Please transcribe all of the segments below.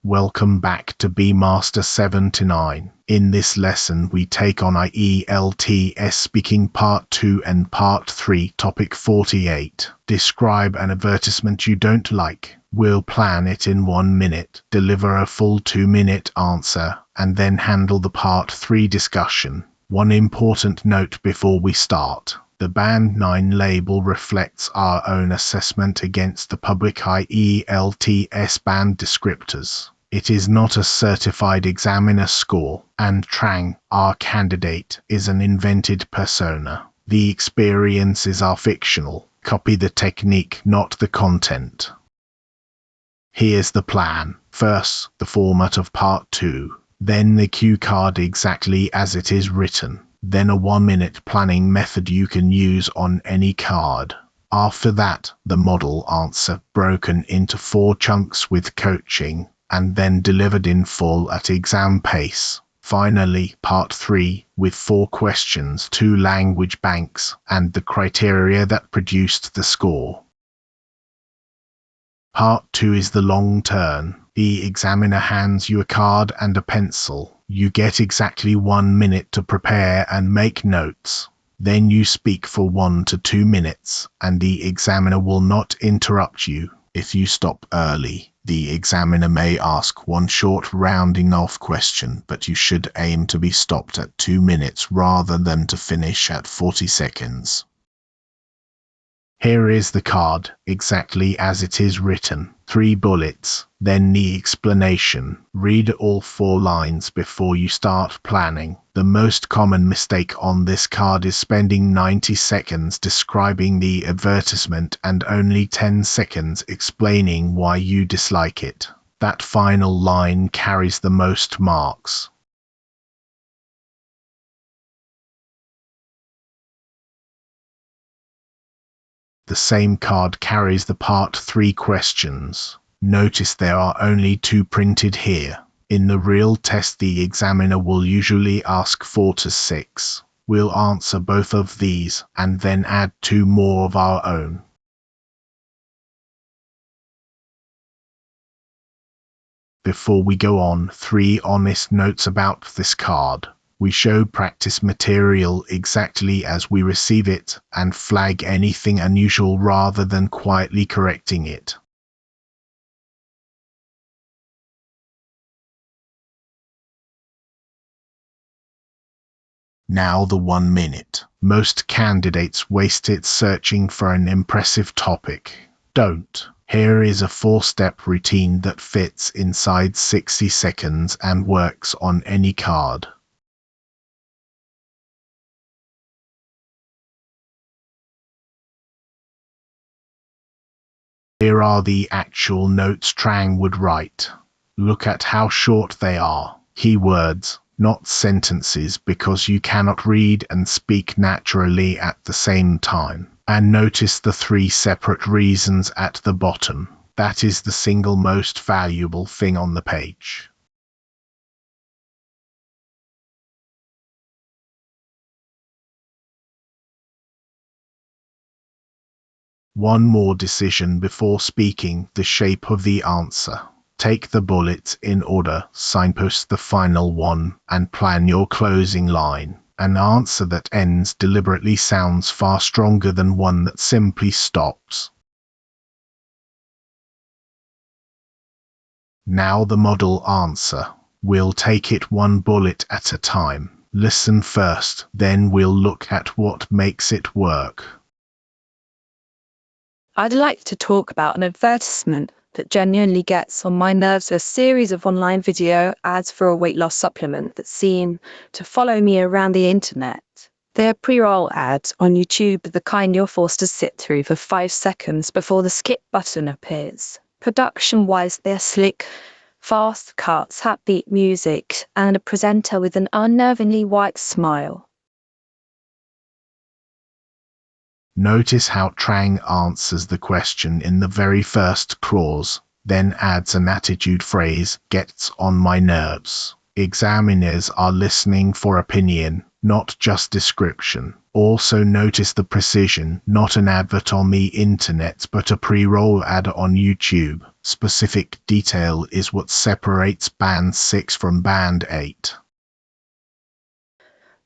Welcome back to Master 79. In this lesson we take on IELTS Speaking Part 2 and Part 3, Topic 48. Describe an advertisement you don't like. We'll plan it in 1 minute, deliver a full 2-minute answer, and then handle the Part 3 discussion. One important note before we start. The Band 9 label reflects our own assessment against the public IELTS band descriptors. It is not a certified examiner score, and Trang, our candidate, is an invented persona. The experiences are fictional. Copy the technique, not the content. Here's the plan. First, the format of Part 2. Then the cue card exactly as it is written. Then a 1-minute planning method you can use on any card. After that, the model answer broken into 4 chunks with coaching, and then delivered in full at exam pace. Finally, Part 3, with 4 questions, 2 language banks, and the criteria that produced the score. Part 2 is the long turn. The examiner hands you a card and a pencil. You get exactly 1 minute to prepare and make notes. Then you speak for 1 to 2 minutes, and the examiner will not interrupt you. If you stop early, the examiner may ask 1 short rounding off question, but you should aim to be stopped at 2 minutes rather than to finish at 40 seconds. Here is the card, exactly as it is written. 3 bullets, then the explanation. Read all 4 lines before you start planning. The most common mistake on this card is spending 90 seconds describing the advertisement and only 10 seconds explaining why you dislike it. That final line carries the most marks. The same card carries the Part 3 questions. Notice there are only 2 printed here. In the real test the examiner will usually ask 4 to 6. We'll answer both of these, and then add 2 more of our own. Before we go on, 3 honest notes about this card. We show practice material exactly as we receive it, and flag anything unusual rather than quietly correcting it. Now the 1 minute. Most candidates waste it searching for an impressive topic. Don't. Here is a 4-step routine that fits inside 60 seconds and works on any card. Here are the actual notes Trang would write. Look at how short they are. Keywords, not sentences, because you cannot read and speak naturally at the same time. And notice the 3 separate reasons at the bottom. That is the single most valuable thing on the page. One more decision before speaking, the shape of the answer. Take the bullets in order, signpost the final one, and plan your closing line. An answer that ends deliberately sounds far stronger than one that simply stops. Now the model answer. We'll take it 1 bullet at a time. Listen first, then we'll look at what makes it work. I'd like to talk about an advertisement that genuinely gets on my nerves. A series of online video ads for a weight loss supplement that seem to follow me around the internet. They're pre-roll ads on YouTube, the kind you're forced to sit through for 5 seconds before the skip button appears. Production-wise, they're slick, fast cuts, upbeat music, and a presenter with an unnervingly white smile. Notice how Trang answers the question in the very first clause, then adds an attitude phrase, gets on my nerves. Examiners are listening for opinion, not just description. Also notice the precision, not an advert on the internet but a pre-roll ad on YouTube. Specific detail is what separates Band 6 from Band 8.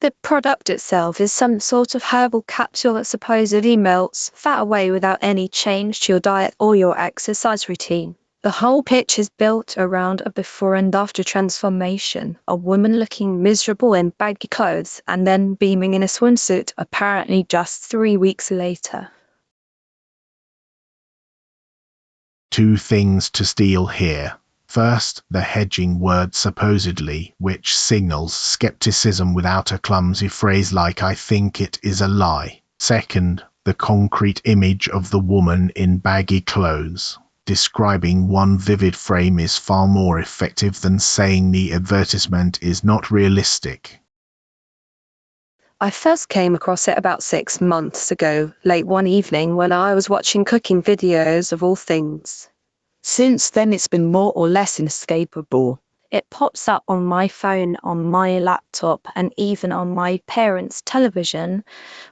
The product itself is some sort of herbal capsule that supposedly melts fat away without any change to your diet or your exercise routine. The whole pitch is built around a before and after transformation, a woman looking miserable in baggy clothes and then beaming in a swimsuit, apparently just 3 weeks later. Two things to steal here. First, the hedging word supposedly, which signals skepticism without a clumsy phrase like "I think it is a lie." Second, the concrete image of the woman in baggy clothes. Describing one vivid frame is far more effective than saying the advertisement is not realistic. I first came across it about 6 months ago, late one evening when I was watching cooking videos of all things. Since then it's been more or less inescapable. It pops up on my phone, on my laptop, and even on my parents' television,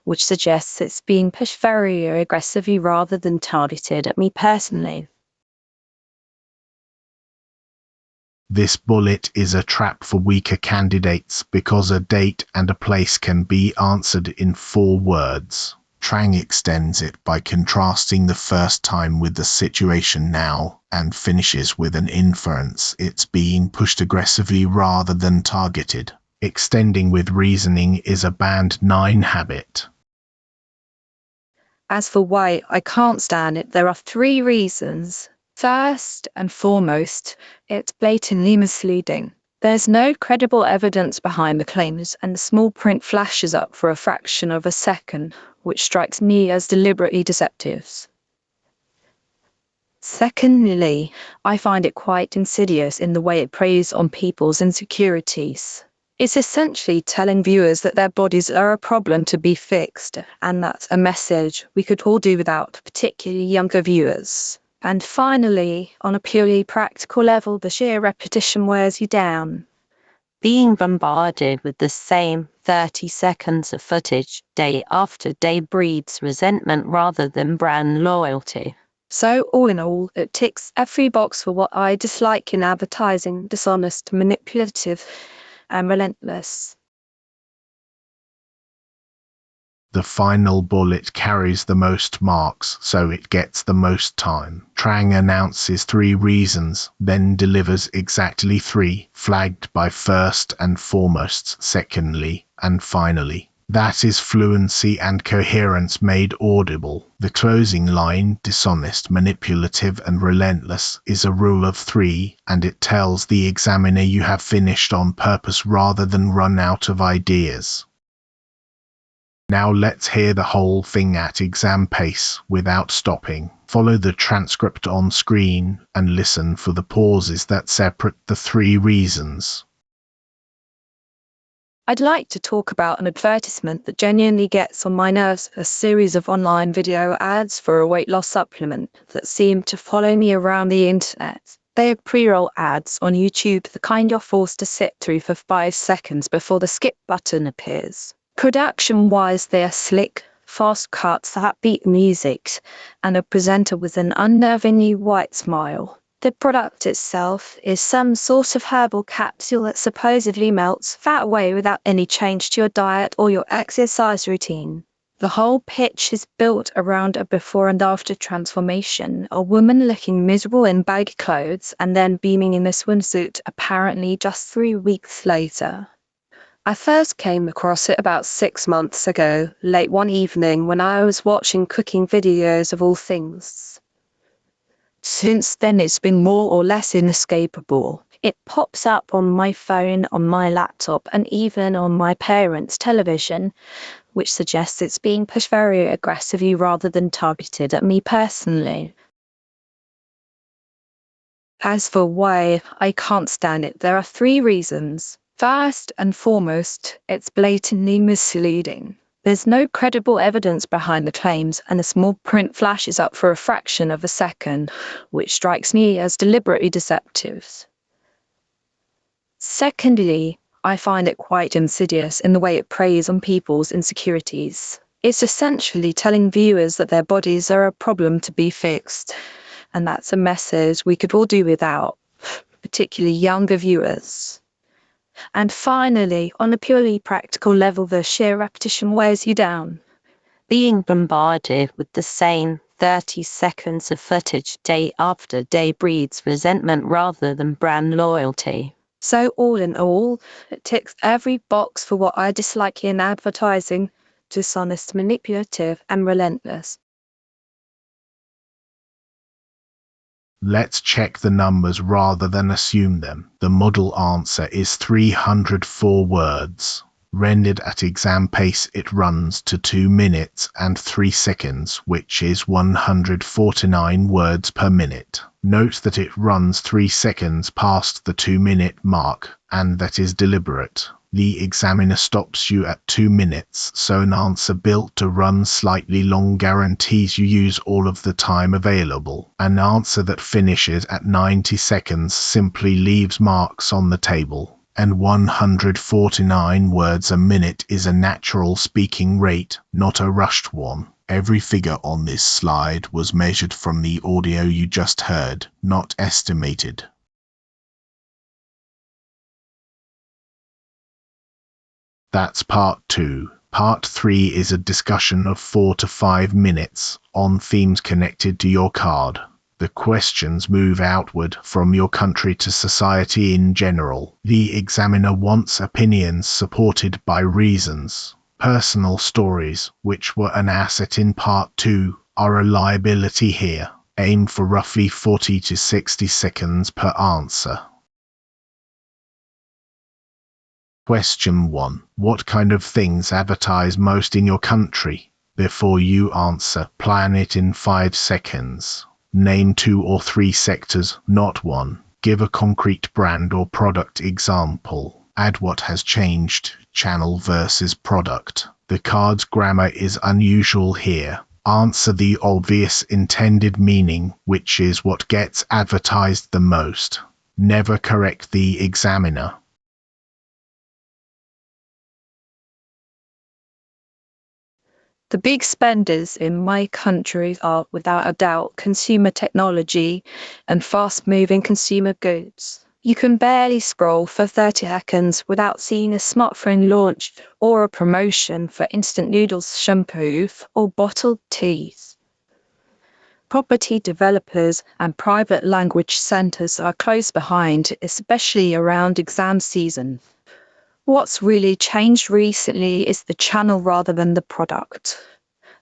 which suggests it's being pushed very aggressively rather than targeted at me personally. This bullet is a trap for weaker candidates because a date and a place can be answered in 4 words. Trang extends it by contrasting the first time with the situation now and finishes with an inference it's being pushed aggressively rather than targeted. Extending with reasoning is a Band 9 habit. As for why I can't stand it, there are 3 reasons. First and foremost, it's blatantly misleading. There's no credible evidence behind the claims, and the small print flashes up for a fraction of a second, which strikes me as deliberately deceptive. Secondly, I find it quite insidious in the way it preys on people's insecurities. It's essentially telling viewers that their bodies are a problem to be fixed, and that's a message we could all do without, particularly younger viewers. And finally, on a purely practical level, the sheer repetition wears you down. Being bombarded with the same 30 seconds of footage day after day breeds resentment rather than brand loyalty. So all in all, it ticks every box for what I dislike in advertising: dishonest, manipulative, and relentless. The final bullet carries the most marks, so it gets the most time. Trang announces 3 reasons, then delivers exactly 3, flagged by first and foremost, secondly, and finally. That is fluency and coherence made audible. The closing line, dishonest, manipulative, and relentless, is a rule of 3, and it tells the examiner you have finished on purpose rather than run out of ideas. Now let's hear the whole thing at exam pace, without stopping. Follow the transcript on screen, and listen for the pauses that separate the 3 reasons. I'd like to talk about an advertisement that genuinely gets on my nerves: a series of online video ads for a weight loss supplement that seem to follow me around the internet. They are pre-roll ads on YouTube, the kind you're forced to sit through for 5 seconds before the skip button appears. Production-wise, they are slick, fast cuts, upbeat music, and a presenter with an unnervingly white smile. The product itself is some sort of herbal capsule that supposedly melts fat away without any change to your diet or your exercise routine. The whole pitch is built around a before and after transformation, a woman looking miserable in baggy clothes and then beaming in a swimsuit, apparently just 3 weeks later. I first came across it about 6 months ago, late one evening when I was watching cooking videos of all things. Since then it's been more or less inescapable. It pops up on my phone, on my laptop, and even on my parents' television, which suggests it's being pushed very aggressively rather than targeted at me personally. As for why I can't stand it, there are 3 reasons. First and foremost, it's blatantly misleading. There's no credible evidence behind the claims, and the small print flashes up for a fraction of a second, which strikes me as deliberately deceptive. Secondly, I find it quite insidious in the way it preys on people's insecurities. It's essentially telling viewers that their bodies are a problem to be fixed, and that's a message we could all do without, particularly younger viewers. And finally, on a purely practical level, the sheer repetition wears you down. Being bombarded with the same 30 seconds of footage day after day breeds resentment rather than brand loyalty. So all in all, it ticks every box for what I dislike in advertising: dishonest, manipulative, and relentless. Let's check the numbers rather than assume them. The model answer is 304 words. Rendered at exam pace, it runs to 2 minutes and 3 seconds, which is 149 words per minute. Note that it runs 3 seconds past the 2-minute mark, and that is deliberate. The examiner stops you at 2 minutes, so an answer built to run slightly long guarantees you use all of the time available. An answer that finishes at 90 seconds simply leaves marks on the table. And 149 words a minute is a natural speaking rate, not a rushed one. Every figure on this slide was measured from the audio you just heard, not estimated. That's part 2. Part 3 is a discussion of 4 to 5 minutes on themes connected to your card. The questions move outward from your country to society in general. The examiner wants opinions supported by reasons. Personal stories, which were an asset in part 2, are a liability here. Aim for roughly 40 to 60 seconds per answer. Question 1. What kind of things advertise most in your country? Before you answer, plan it in 5 seconds. Name 2 or 3 sectors, not one. Give a concrete brand or product example. Add what has changed, channel versus product. The card's grammar is unusual here. Answer the obvious intended meaning, which is what gets advertised the most. Never correct the examiner. The big spenders in my country are, without a doubt, consumer technology and fast-moving consumer goods. You can barely scroll for 30 seconds without seeing a smartphone launched or a promotion for instant noodles shampoo or bottled teas. Property developers and private language centres are close behind, especially around exam season. What's really changed recently is the channel rather than the product.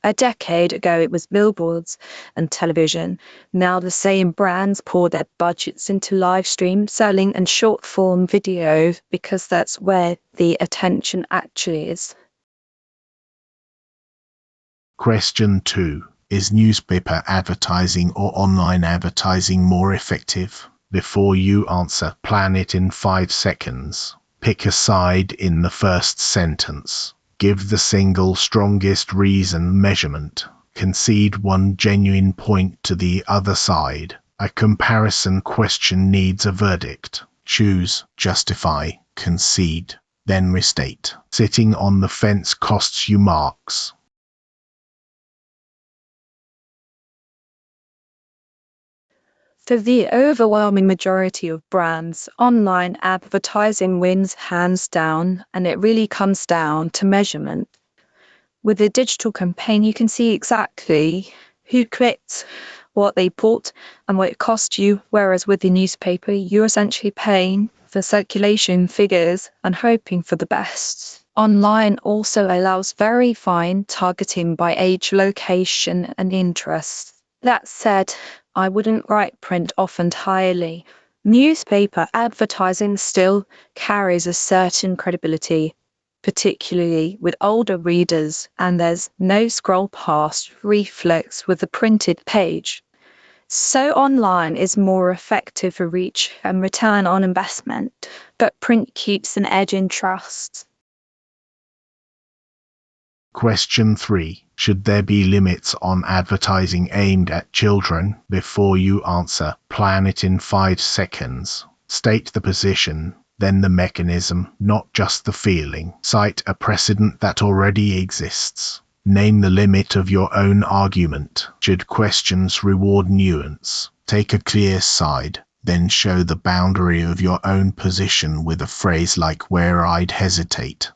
A decade ago, it was billboards and television. Now the same brands pour their budgets into live stream selling and short form video because that's where the attention actually is. Question 2. Is newspaper advertising or online advertising more effective? Before you answer, plan it in 5 seconds. Pick a side in the first sentence. Give the single strongest reason measurement. Concede one genuine point to the other side. A comparison question needs a verdict. Choose, justify, concede, then restate. Sitting on the fence costs you marks. For the overwhelming majority of brands, online advertising wins hands down, and it really comes down to measurement. With a digital campaign, you can see exactly who clicked, what they bought, and what it cost you, whereas with the newspaper, you're essentially paying for circulation figures and hoping for the best. Online also allows very fine targeting by age, location, and interest. That said, I wouldn't write print off entirely. Newspaper advertising still carries a certain credibility, particularly with older readers, and there's no scroll past reflex with the printed page. So online is more effective for reach and return on investment, but print keeps an edge in trust. Question 3. Should there be limits on advertising aimed at children? Before you answer, plan it in 5 seconds. State the position, then the mechanism, not just the feeling. Cite a precedent that already exists. Name the limit of your own argument. Should questions reward nuance? Take a clear side. Then show the boundary of your own position with a phrase like "where I'd hesitate."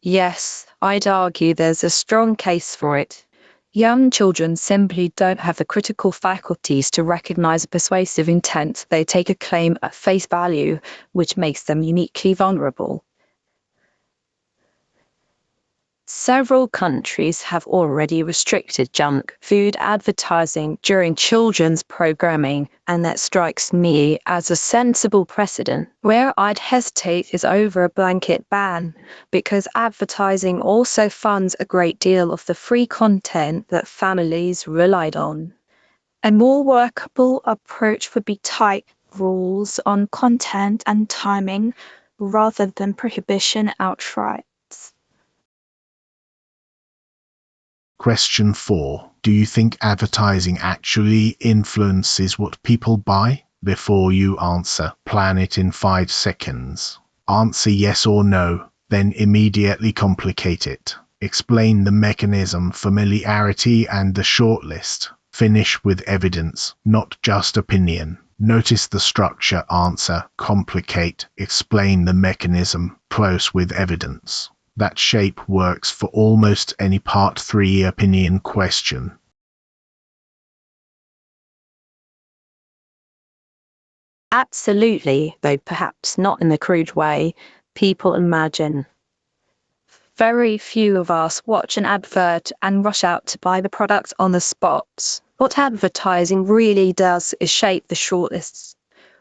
Yes, I'd argue there's a strong case for it. Young children simply don't have the critical faculties to recognize a persuasive intent. They take a claim at face value, which makes them uniquely vulnerable. Several countries have already restricted junk food advertising during children's programming, and that strikes me as a sensible precedent. Where I'd hesitate is over a blanket ban, because advertising also funds a great deal of the free content that families relied on. A more workable approach would be tight rules on content and timing rather than prohibition outright. Question 4. Do you think advertising actually influences what people buy? Before you answer, plan it in 5 seconds. Answer yes or no, then immediately complicate it. Explain the mechanism, familiarity, and the shortlist. Finish with evidence, not just opinion. Notice the structure: answer, complicate, explain the mechanism, close with evidence. That shape works for almost any Part 3 opinion question. Absolutely, though perhaps not in the crude way people imagine. Very few of us watch an advert and rush out to buy the product on the spot. What advertising really does is shape the shortlists.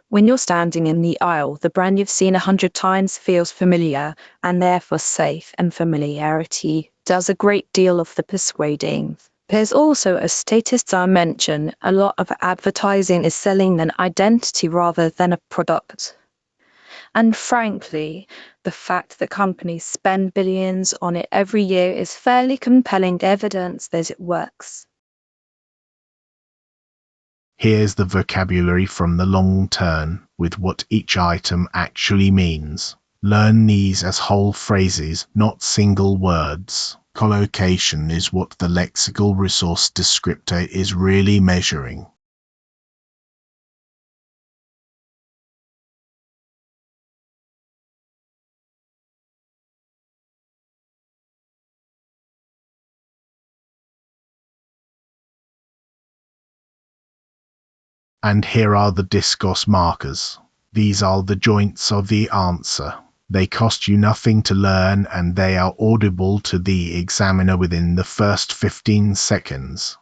When you're standing in the aisle, the brand you've seen 100 times feels familiar and therefore safe, and familiarity does a great deal of the persuading. There's also a status dimension. A lot of advertising is selling an identity rather than a product. And frankly, the fact that companies spend billions on it every year is fairly compelling evidence that it works. Here's the vocabulary from the long turn, with what each item actually means. Learn these as whole phrases, not single words. Collocation is what the lexical resource descriptor is really measuring. And here are the discourse markers. These are the joints of the answer. They cost you nothing to learn, and they are audible to the examiner within the first 15 seconds.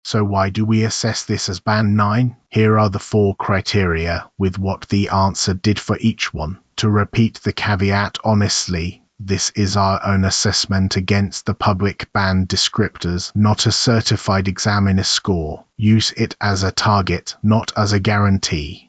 So why do we assess this as Band 9? Here are the 4 criteria, with what the answer did for each one. To repeat the caveat honestly, this is our own assessment against the public band descriptors, not a certified examiner score. Use it as a target, not as a guarantee.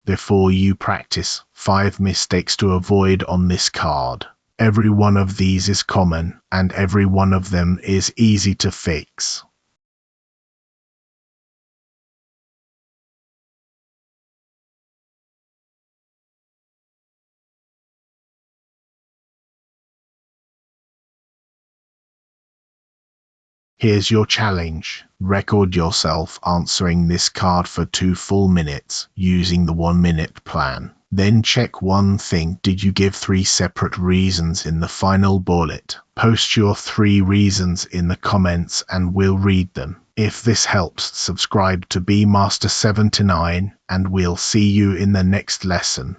Before you practice, 5 mistakes to avoid on this card. Every one of these is common, and every one of them is easy to fix. Here's your challenge. Record yourself answering this card for 2 full minutes using the 1-minute plan. Then check one thing: did you give 3 separate reasons in the final bullet? Post your 3 reasons in the comments and we'll read them. If this helps, subscribe to Be Master 7 to 9, and we'll see you in the next lesson.